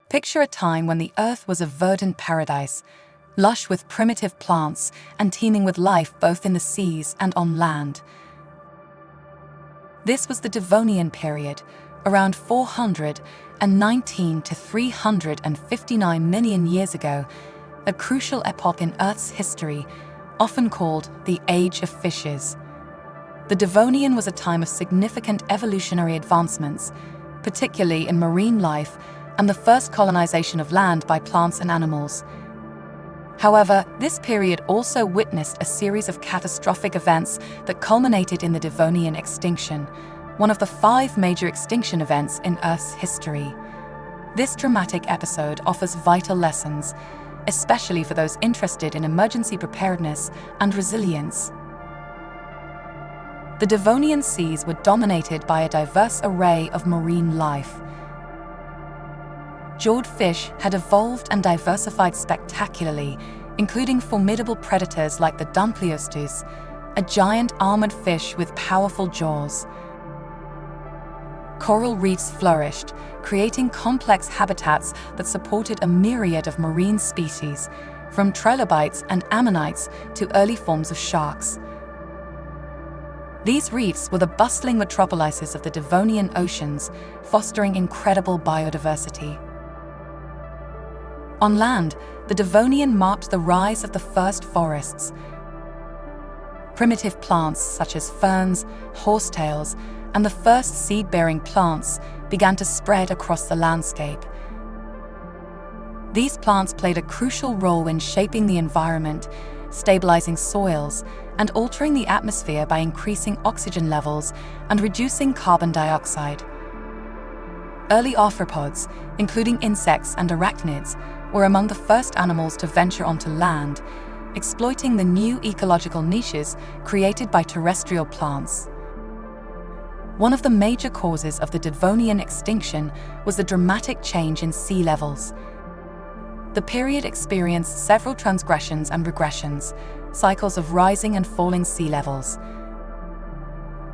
Picture a time when the Earth was a verdant paradise, lush with primitive plants and teeming with life both in the seas and on land. This was the Devonian period, around 419 to 359 million years ago, a crucial epoch in Earth's history, often called the Age of Fishes. The Devonian was a time of significant evolutionary advancements, particularly in marine life and the first colonization of land by plants and animals. However, this period also witnessed a series of catastrophic events that culminated in the Devonian extinction, one of the 5 major extinction events in Earth's history. This dramatic episode offers vital lessons, especially for those interested in emergency preparedness and resilience. The Devonian seas were dominated by a diverse array of marine life. Jawed fish had evolved and diversified spectacularly, including formidable predators like the Dumpleostus, a giant armored fish with powerful jaws. Coral reefs flourished, creating complex habitats that supported a myriad of marine species, from trilobites and ammonites to early forms of sharks. These reefs were the bustling metropolises of the Devonian oceans, fostering incredible biodiversity. On land, the Devonian marked the rise of the first forests. Primitive plants such as ferns, horsetails, and the first seed-bearing plants began to spread across the landscape. These plants played a crucial role in shaping the environment, stabilizing soils, and altering the atmosphere by increasing oxygen levels and reducing carbon dioxide. Early arthropods, including insects and arachnids, were among the first animals to venture onto land, exploiting the new ecological niches created by terrestrial plants. One of the major causes of the Devonian extinction was the dramatic change in sea levels. The period experienced several transgressions and regressions, cycles of rising and falling sea levels.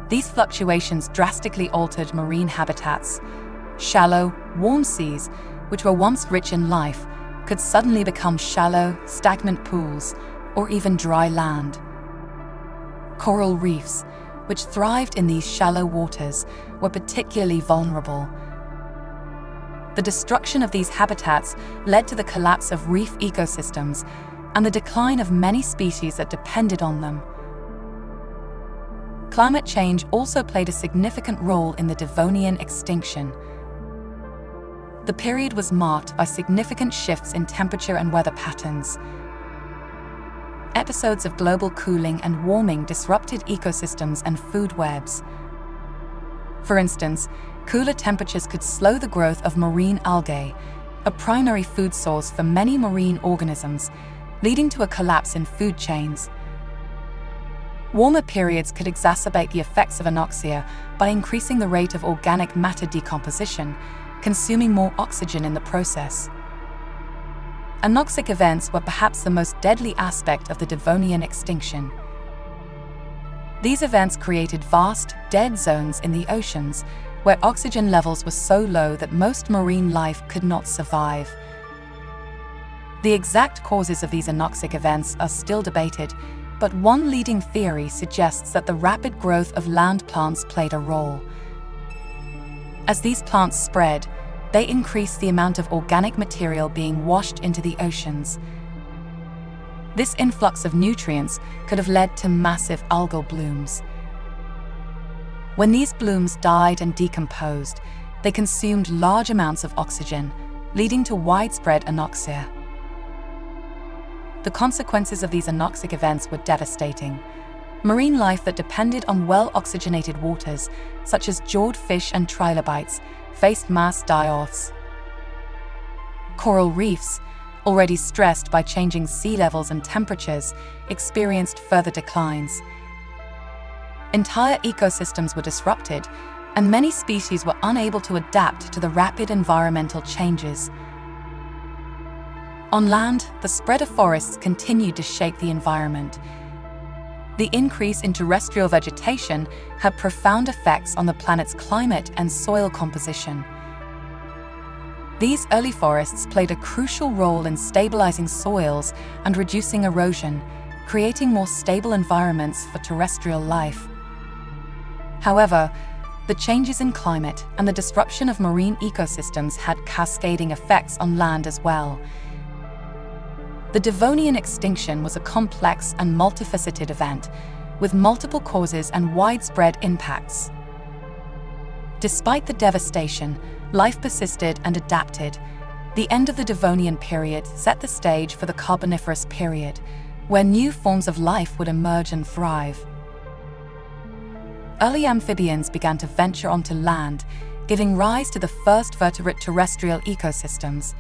These fluctuations drastically altered marine habitats. Shallow, warm seas, which were once rich in life, could suddenly become shallow, stagnant pools, or even dry land. Coral reefs, which thrived in these shallow waters, were particularly vulnerable. The destruction of these habitats led to the collapse of reef ecosystems and the decline of many species that depended on them. Climate change also played a significant role in the Devonian extinction. The period was marked by significant shifts in temperature and weather patterns. Episodes of global cooling and warming disrupted ecosystems and food webs. For instance, cooler temperatures could slow the growth of marine algae, a primary food source for many marine organisms, leading to a collapse in food chains. Warmer periods could exacerbate the effects of anoxia by increasing the rate of organic matter decomposition, consuming more oxygen in the process. Anoxic events were perhaps the most deadly aspect of the Devonian extinction. These events created vast, dead zones in the oceans, where oxygen levels were so low that most marine life could not survive. The exact causes of these anoxic events are still debated, but one leading theory suggests that the rapid growth of land plants played a role. As these plants spread, they increased the amount of organic material being washed into the oceans. This influx of nutrients could have led to massive algal blooms. When these blooms died and decomposed, they consumed large amounts of oxygen, leading to widespread anoxia. The consequences of these anoxic events were devastating. Marine life that depended on well-oxygenated waters, such as jawed fish and trilobites, faced mass die-offs. Coral reefs, already stressed by changing sea levels and temperatures, experienced further declines. Entire ecosystems were disrupted, and many species were unable to adapt to the rapid environmental changes. On land, the spread of forests continued to shape the environment. The increase in terrestrial vegetation had profound effects on the planet's climate and soil composition. These early forests played a crucial role in stabilizing soils and reducing erosion, creating more stable environments for terrestrial life. However, the changes in climate and the disruption of marine ecosystems had cascading effects on land as well. The Devonian extinction was a complex and multifaceted event, with multiple causes and widespread impacts. Despite the devastation, life persisted and adapted. The end of the Devonian period set the stage for the Carboniferous period, where new forms of life would emerge and thrive. Early amphibians began to venture onto land, giving rise to the first vertebrate terrestrial ecosystems.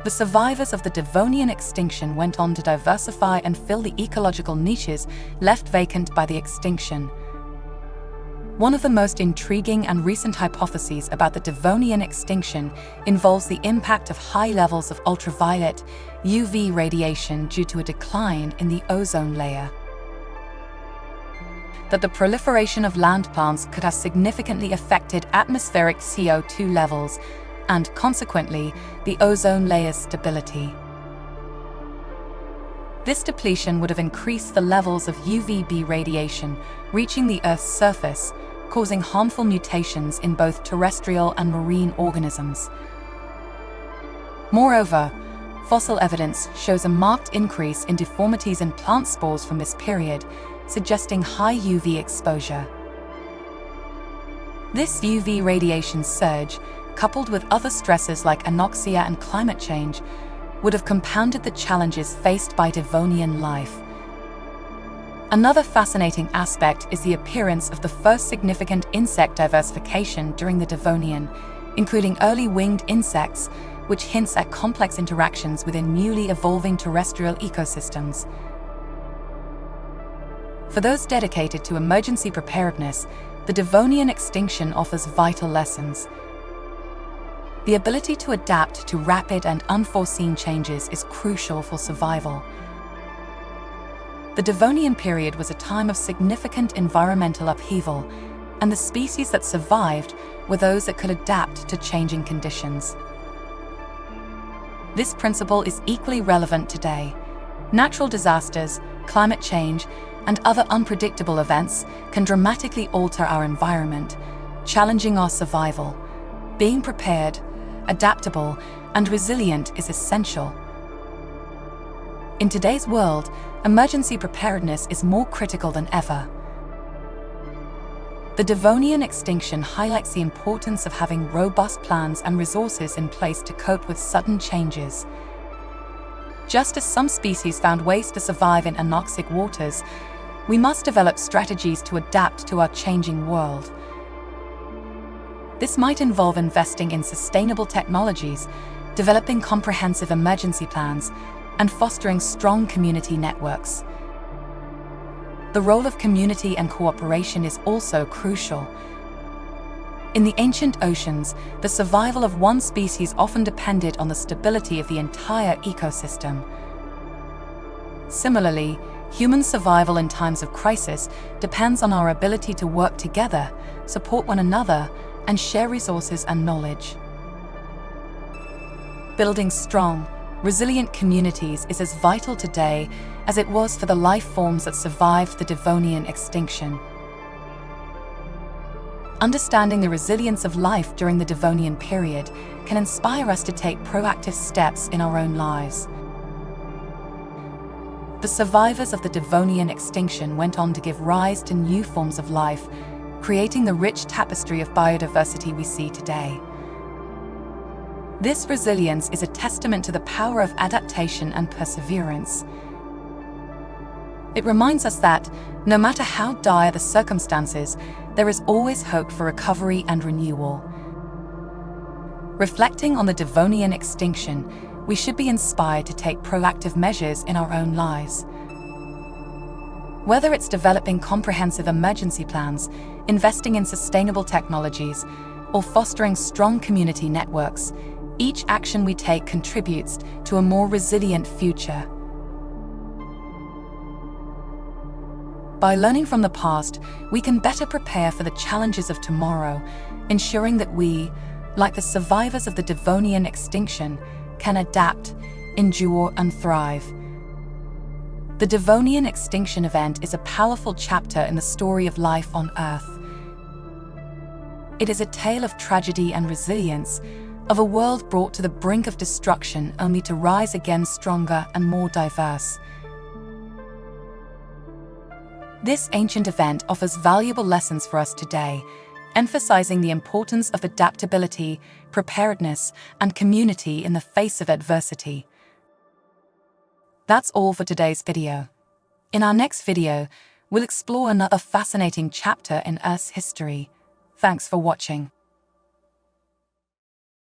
The survivors of the Devonian extinction went on to diversify and fill the ecological niches left vacant by the extinction. One of the most intriguing and recent hypotheses about the Devonian extinction involves the impact of high levels of ultraviolet UV radiation due to a decline in the ozone layer. That the proliferation of land plants could have significantly affected atmospheric CO2 levels and, consequently, the ozone layer's stability. This depletion would have increased the levels of UVB radiation reaching the Earth's surface, causing harmful mutations in both terrestrial and marine organisms. Moreover, fossil evidence shows a marked increase in deformities in plant spores from this period, suggesting high UV exposure. This UV radiation surge, coupled with other stresses like anoxia and climate change, would have compounded the challenges faced by Devonian life. Another fascinating aspect is the appearance of the first significant insect diversification during the Devonian, including early winged insects, which hints at complex interactions within newly evolving terrestrial ecosystems. For those dedicated to emergency preparedness, the Devonian extinction offers vital lessons. The ability to adapt to rapid and unforeseen changes is crucial for survival. The Devonian period was a time of significant environmental upheaval, and the species that survived were those that could adapt to changing conditions. This principle is equally relevant today. Natural disasters, climate change, and other unpredictable events can dramatically alter our environment, challenging our survival. Being prepared, adaptable, and resilient is essential. In today's world, emergency preparedness is more critical than ever. The Devonian extinction highlights the importance of having robust plans and resources in place to cope with sudden changes. Just as some species found ways to survive in anoxic waters, we must develop strategies to adapt to our changing world. This might involve investing in sustainable technologies, developing comprehensive emergency plans, and fostering strong community networks. The role of community and cooperation is also crucial. In the ancient oceans, the survival of one species often depended on the stability of the entire ecosystem. Similarly, human survival in times of crisis depends on our ability to work together, support one another, and share resources and knowledge. Building strong, resilient communities is as vital today as it was for the life forms that survived the Devonian extinction. Understanding the resilience of life during the Devonian period can inspire us to take proactive steps in our own lives. The survivors of the Devonian extinction went on to give rise to new forms of life, creating the rich tapestry of biodiversity we see today. This resilience is a testament to the power of adaptation and perseverance. It reminds us that, no matter how dire the circumstances, there is always hope for recovery and renewal. Reflecting on the Devonian extinction, we should be inspired to take proactive measures in our own lives. Whether it's developing comprehensive emergency plans, investing in sustainable technologies, or fostering strong community networks, each action we take contributes to a more resilient future. By learning from the past, we can better prepare for the challenges of tomorrow, ensuring that we, like the survivors of the Devonian extinction, can adapt, endure, and thrive. The Devonian extinction event is a powerful chapter in the story of life on Earth. It is a tale of tragedy and resilience, of a world brought to the brink of destruction only to rise again stronger and more diverse. This ancient event offers valuable lessons for us today, emphasizing the importance of adaptability, preparedness, and community in the face of adversity. That's all for today's video. In our next video, we'll explore another fascinating chapter in Earth's history. Thanks for watching.